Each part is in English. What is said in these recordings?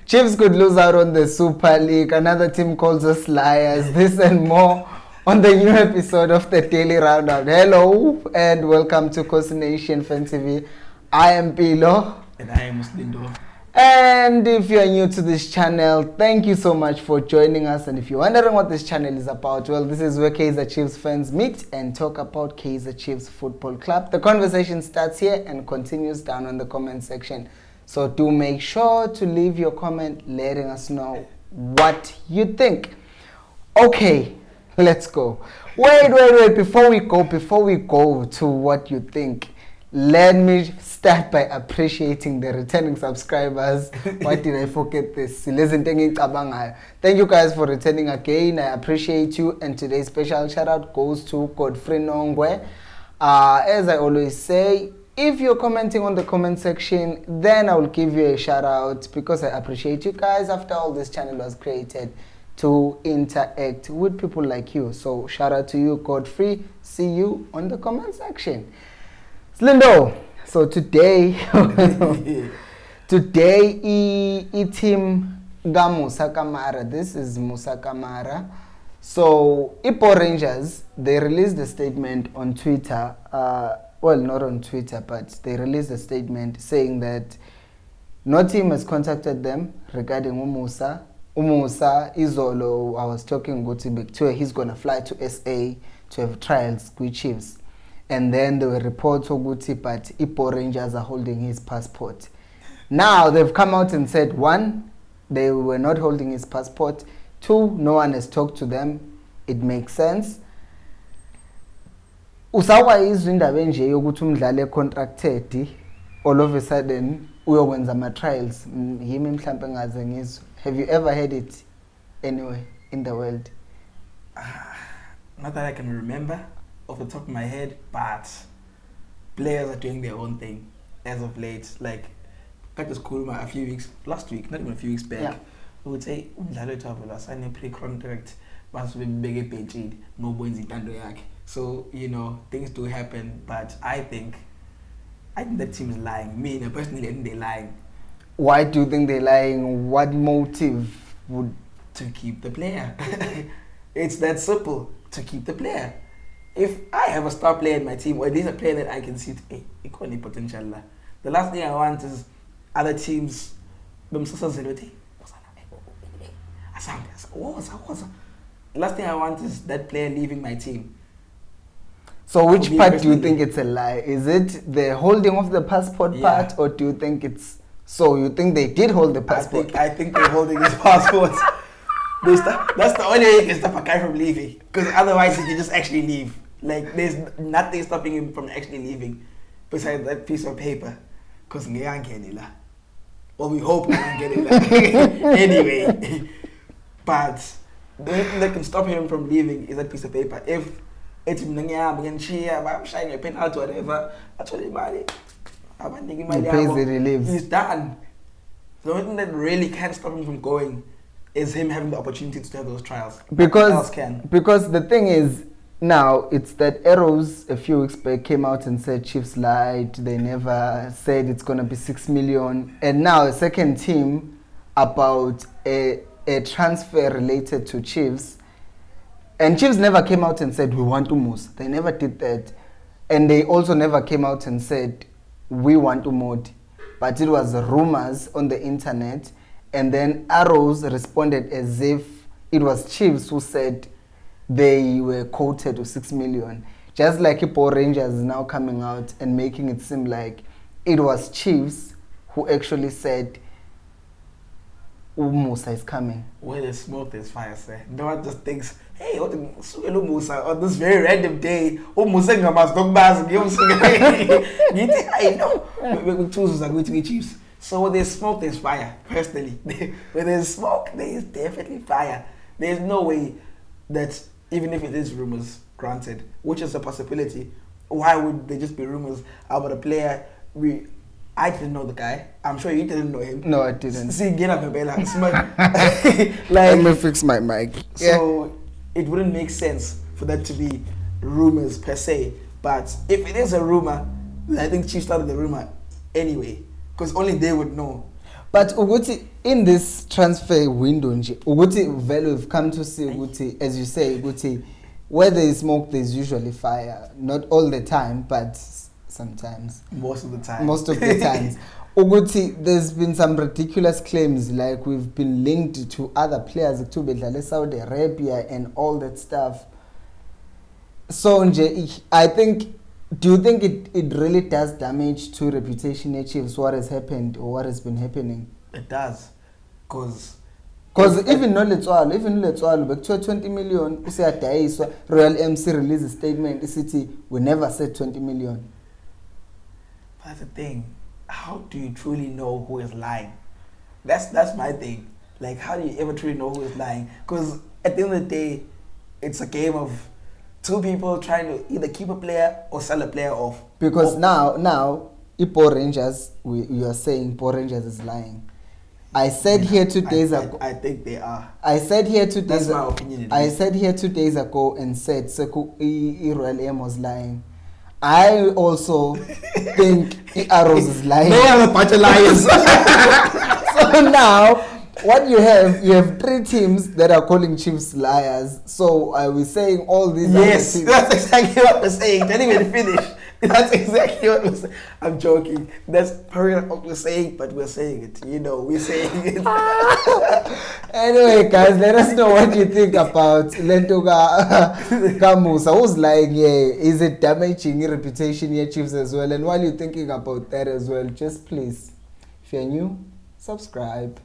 Chiefs could lose out on the Super League. Another team calls us liars. This and more on the new episode of the Daily Roundup. Hello and welcome to Khosi Nation Fan TV. I am Pilo. And I am Muslindo. And if you are new to this channel, thank you so much for joining us. And if you're wondering what this channel is about, well, this is where Kaizer Chiefs fans meet and talk about Kaizer Chiefs Football Club. The conversation starts here and continues down in the comment section. So do make sure to leave your comment letting us know what you think. Okay, let's go. Wait. Before we go to what you think, let me start by appreciating the returning subscribers. Why did I forget this? Thank you guys for returning again. I appreciate you. And today's special shout out goes to Godfrey Nongwe. As I always say, if you're commenting on the comment section, then I will give you a shout out because I appreciate you guys. After all, this channel was created to interact with people like you. So shout out to you, Godfrey. See you on the comment section. Slindo, so today team ga Musa Kamara. This is Musa Kamara. So Ipo Rangers, they released a statement on Twitter. Well, not on Twitter, but they released a statement saying that no team has contacted them regarding Umusa. Umusa Izolo, I was talking about him, he's gonna fly to SA to have trials with Chiefs. And then there were reports of Guti, but Ipo Rangers are holding his passport. Now they've come out and said, one, they were not holding his passport. Two, no one has talked to them. It makes sense. Usawa izwi indaba nje yokuthi umdlali contracted all of a sudden uyokwenza ama trials yimi mhlambe ngaze ngizwe. Have you ever heard it anywhere in the world? Not that I can remember off the top of my head, but players are doing their own thing as of late. Like got this cool a few weeks last week, not even a few weeks back. Yeah. We would say umdlali wethu avela sign a pre-contract basuke bebeke ebhentshini ngobwenza intando yakhe. So, you know, things do happen, but I think that team is lying. Me, personally, I think they're lying. Why do you think they're lying? What motive would... To keep the player. It's that simple. To keep the player. If I have a star player in my team, or at least a player that I can see, hey, it got any potential. The last thing I want is other teams... The last thing I want is that player leaving my team. So which part do you think it's a lie? Is it the holding of the passport part, or do you think it's... So you think they did hold the passport? I think they're holding his passport. That's the only way you can stop a guy from leaving. Because otherwise he can just actually leave. Like there's nothing stopping him from actually leaving besides that piece of paper. Because well, we hope we can get it. Anyway. But the only thing that can stop him from leaving is that piece of paper. If it's I'm shining a penalty, whatever. Actually, he's done. The only thing that really can stop him from going is him having the opportunity to have those trials. Because the thing is, now it's that Arrows a few weeks back came out and said Chiefs lied. They never said it's gonna be 6 million. And now a second team about a transfer related to Chiefs. And Chiefs never came out and said, we want to Musa. They never did that. And they also never came out and said, we want to Modi. But it was rumors on the internet. And then Arrows responded as if it was Chiefs who said they were quoted to 6 million. Just like Ipo Rangers is now coming out and making it seem like it was Chiefs who actually said, Musa is coming. Where there's smoke, there's fire, sir. No one just thinks, hey, what the Musa on this very random day? Musa must go back. I know. We choose are going to be Chiefs. So when there's smoke, there's fire. Personally, when there's smoke, there is definitely fire. There's no way that even if it is rumors, granted, which is a possibility, why would they just be rumors about a player? I didn't know the guy. I'm sure you didn't know him. No, I didn't. See, get up, Bella. Let me fix my mic. So it wouldn't make sense for that to be rumors per se. But if it is a rumor, I think Chiefs started the rumor anyway, because only they would know. But Uguti, in this transfer window nje ukuthi vele we've come to see ukuthi, as you say, ukuthi where there is smoke there's usually fire. Not all the time, but sometimes. Most of the time. Most of the times. Ukuthi there's been some ridiculous claims, like we've been linked to other players to bedlala Saudi Arabia and all that stuff. So nje, I think, do you think it really does damage to reputation at Chiefs, what has happened or what has been happening? It does. Because even no letswalo bekuthiwa 20 million useyadayiswa. Royal MC released a statement city we never said 20 million. That's the thing. How do you truly know who is lying? That's my thing. Like, how do you ever truly know who is lying? Because at the end of the day, it's a game of two people trying to either keep a player or sell a player off. Because now Power Rangers, you are saying Power Rangers is lying. I said here 2 days ago. I think they are. I said here 2 days. That's my opinion. I said here 2 days ago and said Seku Royal M was lying. I also think Arrows is lying. They are a bunch of liars. So now, what you have 3 teams that are calling Chiefs liars. So I was saying all these. Yes, that's exactly what we're saying. Don't even finish. That's exactly what we're saying. I'm joking. That's probably not what we're saying, but we're saying it. You know, we're saying it. Anyway, guys, let us know what you think about Lentoga Musa. Who's lying here? Is it damaging your reputation here, Chiefs, as well? And while you're thinking about that as well, just please, if you're new, subscribe.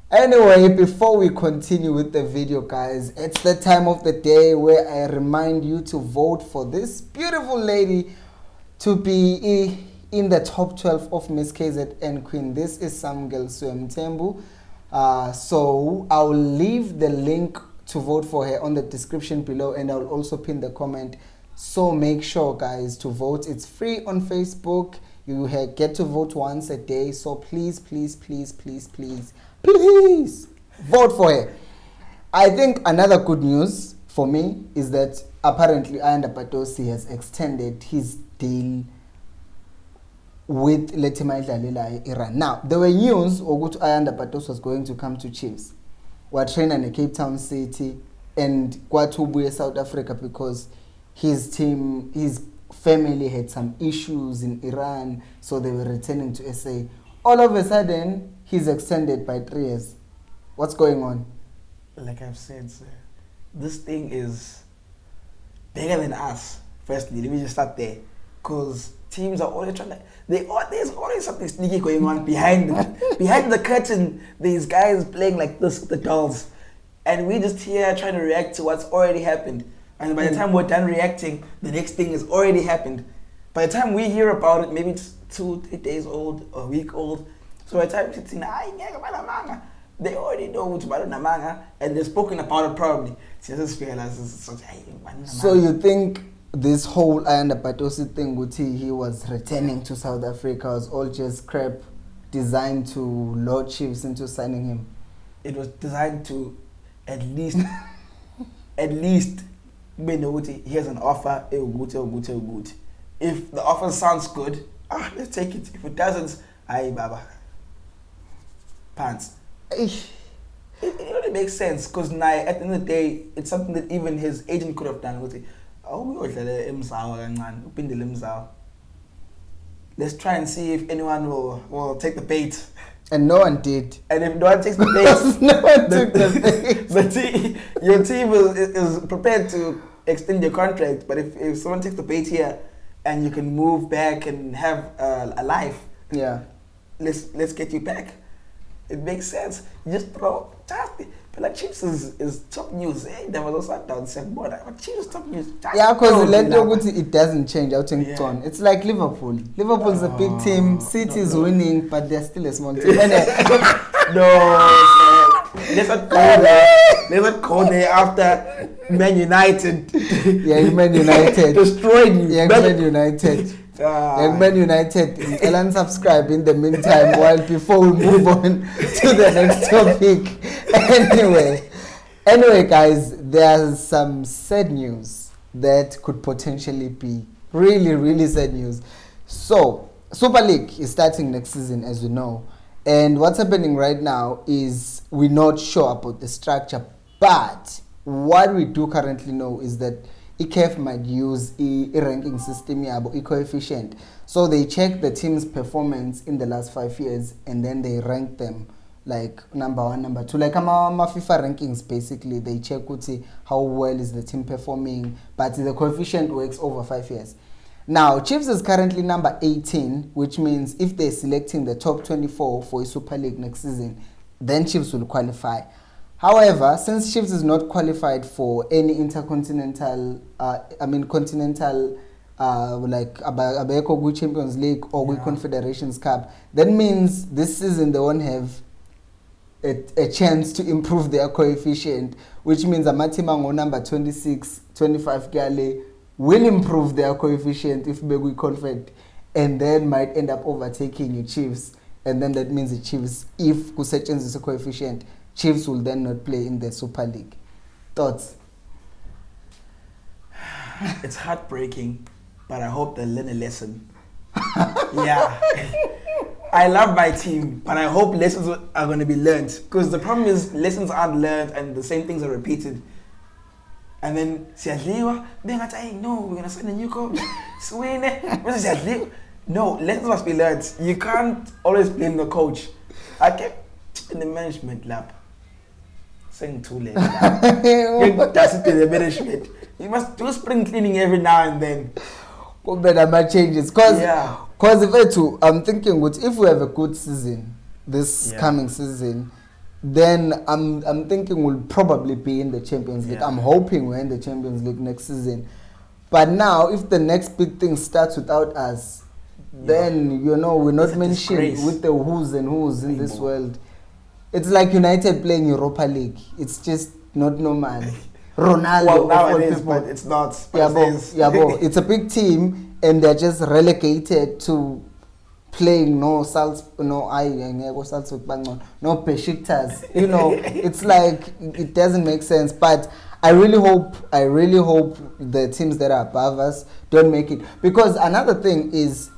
Anyway, before we continue with the video, guys, it's the time of the day where I remind you to vote for this beautiful lady to be in the top 12 of Miss KZN Queen. This is SAMUKELISIWE MTHEMBU. So I'll leave the link to vote for her on the description below, and I'll also pin the comment. So make sure, guys, to vote. It's free on Facebook. You get to vote once a day. So please, please, please, please, please, please vote for her. I think another good news for me is that apparently Patosi has extended his deal with Letima Idlalela Iran. Now, there were news Ogutu Patosi was going to come to Chiefs. We're training in Cape Town City and Kwatubuye, South Africa, because his team, his family had some issues in Iran, so they were returning to SA. All of a sudden, he's extended by 3 years. What's going on? Like I've said, sir, this thing is bigger than us. Firstly, let me just start there. Because teams are always trying to... There's always something sneaky going on behind the curtain. These guys playing like this with the dolls. And we just here trying to react to what's already happened. And by the time we're done reacting, the next thing has already happened. By the time we hear about it, maybe it's 2-3 days old, a week old. So by the time it's in, they already know what's about Namanga, and they've spoken about it probably. So you think this whole Patosi thing with he was returning to South Africa was all just crap designed to lure Chiefs into signing him? It was designed to at least here's an offer, good. If the offer sounds good, let's take it. If it doesn't, baba. Pants. It really makes sense, because now at the end of the day, it's something that even his agent could have done. Let's try and see if anyone will take the bait. And no one did. And if no one takes the bait, no one took the bait. Your team is prepared to extend your contract. But if someone takes the bait here and you can move back and have a life, yeah, let's get you back. It makes sense. You just throw but like Chiefs is top news. There was also down said more. But Chiefs is top news. Yeah, because it doesn't change. I think it's like Liverpool. Liverpool's a big team. City is winning, but they're still a small team. No, let's not go there after Man United. Yeah, Man United destroyed you. Yeah, Man United. Man United, unsubscribe in the meantime before we move on to the next topic. Anyway, guys, there's some sad news that could potentially be really, really sad news. So, Super League is starting next season, as you know, And what's happening right now is we're not sure about the structure, but what we do currently know is that ICAF might use a ranking system, a coefficient. So they check the team's performance in the last 5 years and then they rank them like number 1, number 2. Like FIFA rankings, basically, they check how well is the team performing, but the coefficient works over 5 years. Now, Chiefs is currently number 18, which means if they're selecting the top 24 for a Super League next season, then Chiefs will qualify. However, since Chiefs is not qualified for any intercontinental, continental, like Abeko Champions League or Confederations Cup, that means this season they won't have a chance to improve their coefficient, which means Amatimango number 26, 25 Gale will improve their coefficient if Begui Confed, and then might end up overtaking your Chiefs, and then that means the Chiefs, if Kusechens is a coefficient, Chiefs will then not play in the Super League. Thoughts? It's heartbreaking, but I hope they learn a lesson. Yeah. I love my team, but I hope lessons are going to be learned. Because the problem is lessons aren't learned and the same things are repeated. And then, no, we're going to sign a new coach. No, lessons must be learned. You can't always blame the coach. I kept in the management lab. Saying too late. That's it in the management. You must do spring cleaning every now and then. There might changes. Because I'm thinking if we have a good season, this coming season, then I'm thinking we'll probably be in the Champions League. I'm hoping we're in the Champions League next season. But now, if the next big thing starts without us, then, we're not mentioned with the who's and who's in this world. It's like United playing Europa League. It's just not normal. Ronaldo. Well, now it is, but it's not. It's a big team, and they're just relegated to playing no Besiktas. It's like it doesn't make sense. But I really hope the teams that are above us don't make it, because another thing is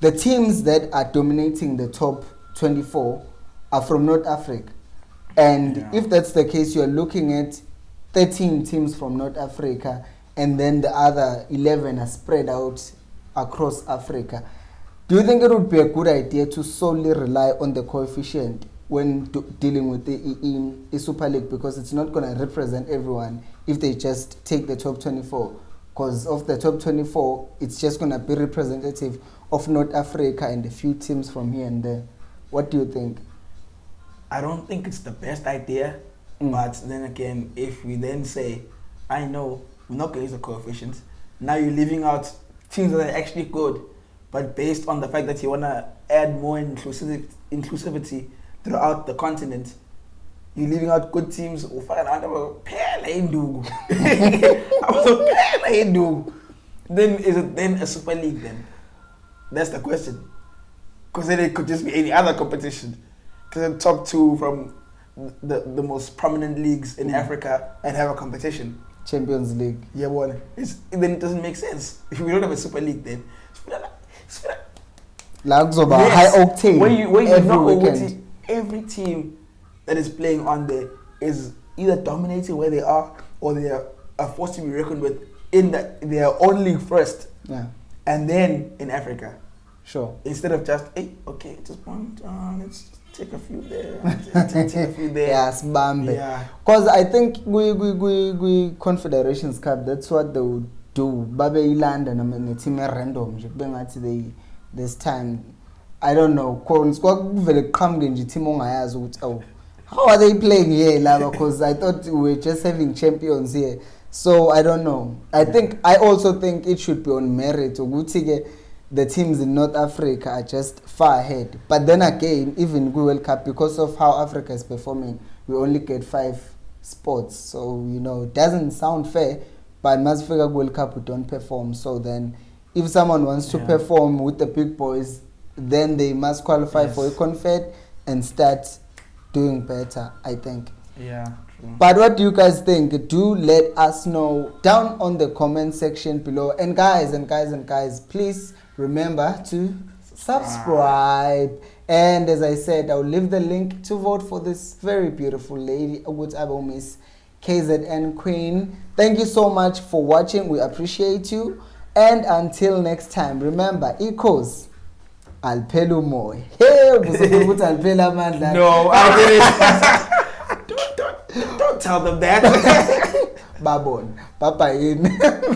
the teams that are dominating the top 24 are from North Africa, and if that's the case, you're looking at 13 teams from North Africa, and then the other 11 are spread out across Africa. Do you think it would be a good idea to solely rely on the coefficient when dealing with the Super League, because it's not going to represent everyone if they just take the top 24? Because of the top 24, it's just going to be representative of North Africa and a few teams from here and there. What do you think? I don't think it's the best idea, but then again, if we then say, I know we're not going to use the coefficients, now you're leaving out teams that are actually good, but based on the fact that you want to add more inclusivity throughout the continent, you're leaving out good teams. Then is it then a Super League then? That's the question. Because then it could just be any other competition. Because the top two from the most prominent leagues in Africa and have a competition. Champions League. Yeah, one. Then it doesn't make sense. If we don't have a Super League, then high octane. When you know every team that is playing on there is either dominating where they are, or they are forced to be reckoned with in their own league first. Yeah. And then in Africa. Sure. Instead of just, just one, let's take a few there, take a few there. Yes, Bambi. Yeah. Because I think we Confederations Cup, that's what they would do. Babe London, I mean, the team are random. This time, I don't know. How are they playing here, Lava? Because I thought we were just having champions here. So I don't know. I also think it should be on merit. The teams in North Africa are just far ahead. But then again, even World Cup, because of how Africa is performing, we only get 5 spots. So, it doesn't sound fair, but Masfika World Cup we don't perform. So then, if someone wants to perform with the big boys, then they must qualify for a confed and start doing better, I think. Yeah, true. But what do you guys think? Do let us know down on the comment section below. And guys, please remember to subscribe And as I said, I'll leave the link to vote for this very beautiful lady, Miss KZN Queen. Thank you so much for watching. We appreciate you. And until next time, remember, equals Alpelu Moy. Hey, no, I didn't. don't tell them that. Babon. Papa in.